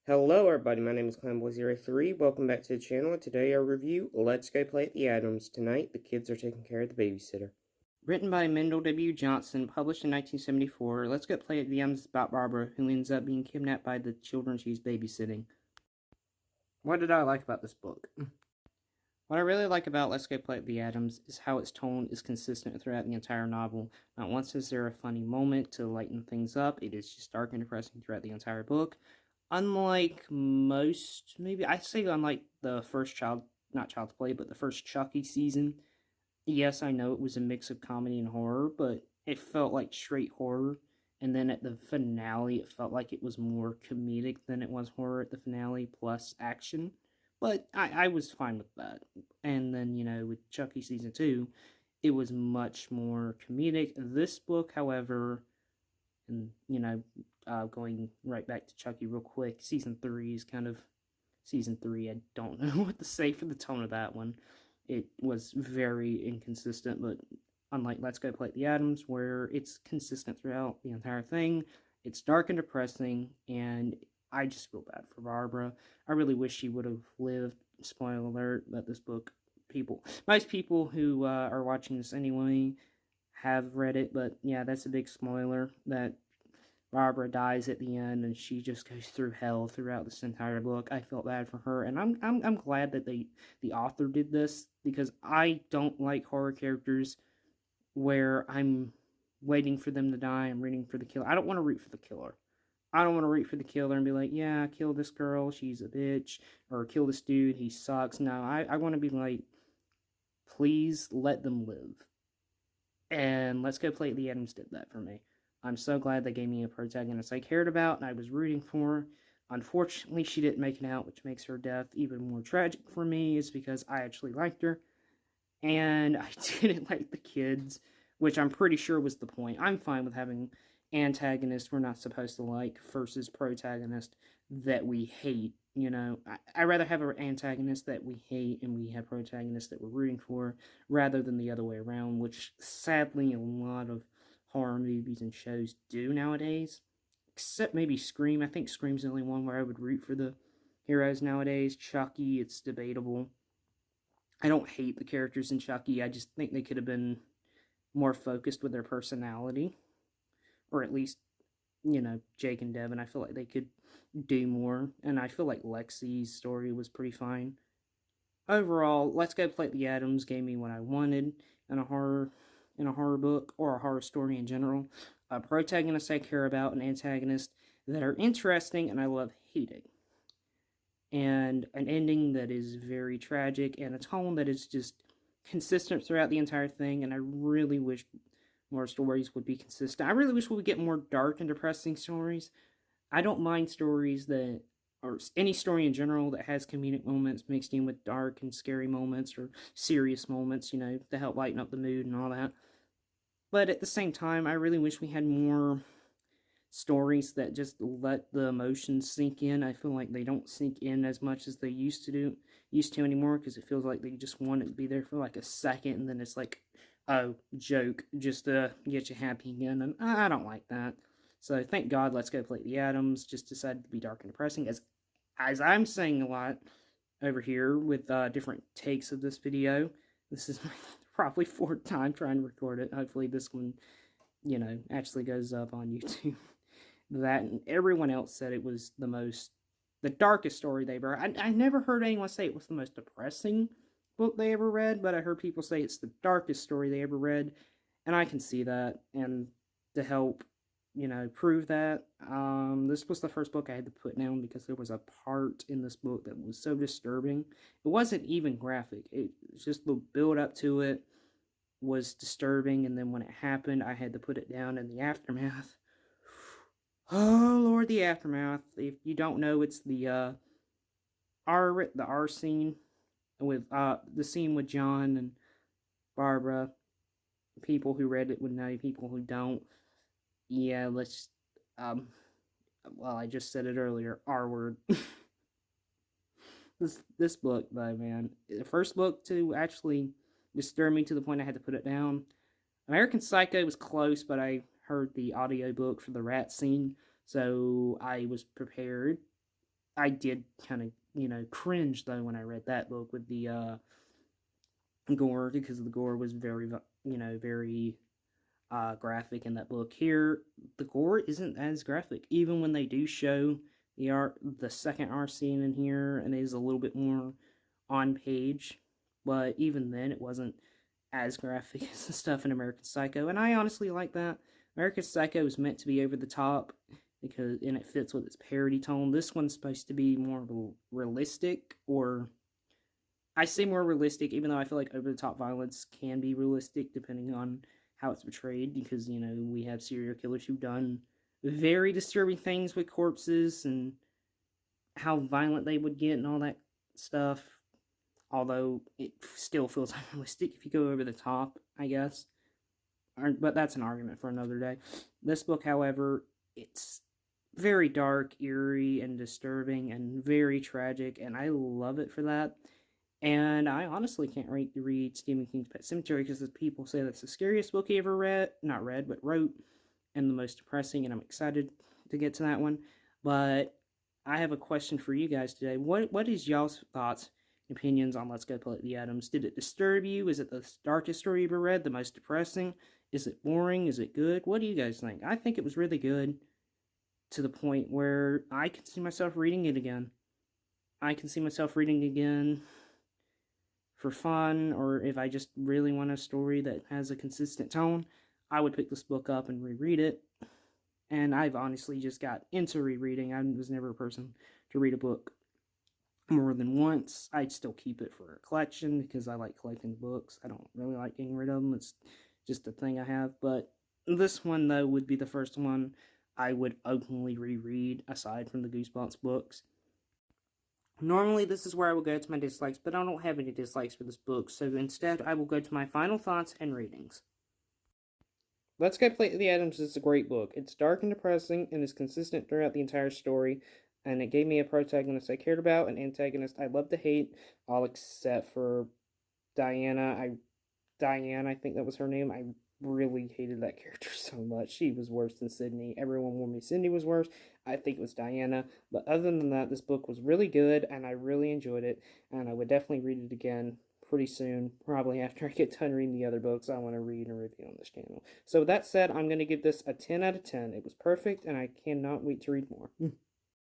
Hello everybody, my name is ClownBoy03. Welcome back to the channel. Today I review Let's Go Play at the Adams. Tonight, the kids are taking care of the babysitter. Written by Mendel W. Johnson, published in 1974, Let's Go Play at the Adams is about Barbara, who ends up being kidnapped by the children she's babysitting. What did I like about this book? What I really like about Let's Go Play at the Adams is how its tone is consistent throughout the entire novel. Not once is there a funny moment to lighten things up. It is just dark and depressing throughout the entire book. Unlike most, maybe I'd say unlike the first not Child's Play, but the first Chucky season. Yes, I know it was a mix of comedy and horror, but it felt like straight horror. And then at the finale, it felt like it was more comedic than it was horror at the finale, plus action. But I was fine with that. And then, with Chucky Season 2, it was much more comedic. This book, however, and, going right back to Chucky real quick, Season 3 is kind of... Season 3, I don't know what to say for the tone of that one. It was very inconsistent, but unlike Let's Go Play at the Adams, where it's consistent throughout the entire thing, it's dark and depressing, and I just feel bad for Barbara. I really wish she would have lived. Spoiler alert, but this book, most people who are watching this anyway have read it, but yeah, that's a big spoiler, that Barbara dies at the end, and she just goes through hell throughout this entire book. I felt bad for her, and I'm glad that the author did this, because I don't like horror characters where I'm waiting for them to die. I'm rooting for the killer. I don't want to root for the killer. I don't want to root for the killer and be like, yeah, kill this girl, she's a bitch, or kill this dude, he sucks. No, I want to be like, please let them live. And Let's Go Play at the Adams did that for me. I'm so glad they gave me a protagonist I cared about and I was rooting for. Unfortunately, she didn't make it out, which makes her death even more tragic for me, is because I actually liked her. And I didn't like the kids, which I'm pretty sure was the point. I'm fine with having antagonists we're not supposed to like versus protagonist that we hate. I'd rather have an antagonist that we hate and we have protagonists that we're rooting for, rather than the other way around, which sadly a lot of horror movies and shows do nowadays. Except maybe Scream. I think Scream's the only one where I would root for the heroes nowadays. Chucky, it's debatable. I don't hate the characters in Chucky. I just think they could have been more focused with their personality. Or at least, Jake and Devin. I feel like they could do more. And I feel like Lexi's story was pretty fine. Overall, Let's Go Play the Adams gave me what I wanted in a horror book, or a horror story in general. A protagonist I care about, and antagonists that are interesting and I love hating. And an ending that is very tragic, and a tone that is just consistent throughout the entire thing, and I really wish more stories would be consistent. I really wish we would get more dark and depressing stories. I don't mind stories that, or any story in general that has comedic moments mixed in with dark and scary moments, or serious moments, to help lighten up the mood and all that. But at the same time, I really wish we had more stories that just let the emotions sink in. I feel like they don't sink in as much as they used to anymore, because it feels like they just want it to be there for like a second, and then it's like, oh, joke, just to get you happy again, and I don't like that. So thank God Let's Go Play the Adams just decided to be dark and depressing, as I'm saying a lot over here with different takes of this video. This is my probably fourth time trying to record it. Hopefully this one, actually goes up on YouTube. That, and everyone else said it was the darkest story they ever read. I never heard anyone say it was the most depressing book they ever read, but I heard people say it's the darkest story they ever read, and I can see that. And to help, prove that, this was the first book I had to put down, because there was a part in this book that was so disturbing. It wasn't even graphic. It was just the build up to it was disturbing, and then when it happened, I had to put it down in the aftermath. Oh, Lord, the aftermath. If you don't know, it's the R scene with, the scene with John and Barbara. People who read it would know, people who don't, yeah, let's, well, I just said it earlier, R word. This book, though, man, the first book to actually disturb me to the point I had to put it down. American Psycho was close, but I heard the audiobook for the rat scene, so I was prepared. I did kind of, cringe, though, when I read that book with the gore, because the gore was very, very graphic in that book. Here, the gore isn't as graphic, even when they do show the second R scene in here, and it is a little bit more on page, but even then, it wasn't as graphic as the stuff in American Psycho, and I honestly like that. American Psycho is meant to be over the top, and it fits with its parody tone. This one's supposed to be more realistic, or I say more realistic, even though I feel like over the top violence can be realistic depending on how it's portrayed, because we have serial killers who've done very disturbing things with corpses and how violent they would get and all that stuff. Although it still feels unrealistic if you go over the top, I guess. But that's an argument for another day. This book, however, it's very dark, eerie, and disturbing, and very tragic, and I love it for that. And I honestly can't wait to read Stephen King's Pet Sematary, because people say that's the scariest book he ever wrote, and the most depressing, and I'm excited to get to that one. But I have a question for you guys today. What is y'all's thoughts and opinions on Let's Go Play the Atoms? Did it disturb you? Is it the darkest story you ever read? The most depressing? Is it boring? Is it good? What do you guys think? I think it was really good, to the point where I can see myself reading it again. I can see myself reading again for fun, or if I just really want a story that has a consistent tone, I would pick this book up and reread it. And I've honestly just got into rereading. I was never a person to read a book more than once. I'd still keep it for a collection because I like collecting books. I don't really like getting rid of them. It's just a thing I have. But this one, though, would be the first one I would openly reread, aside from the Goosebumps books. Normally, this is where I will go to my dislikes, but I don't have any dislikes for this book, so instead I will go to my final thoughts and ratings. Let's Go Play the Atoms is a great book. It's dark and depressing, and is consistent throughout the entire story, and it gave me a protagonist I cared about, an antagonist I love to hate, all except for Diana. I think that was her name. I really hated that character so much. She was worse than Sydney. Everyone warned me Sydney was worse. I think it was Diana. But other than that, this book was really good, and I really enjoyed it, and I would definitely read it again pretty soon, probably after I get done reading the other books I want to read and review on this channel. So with that said, I'm going to give this a 10 out of 10. It was perfect, and I cannot wait to read more.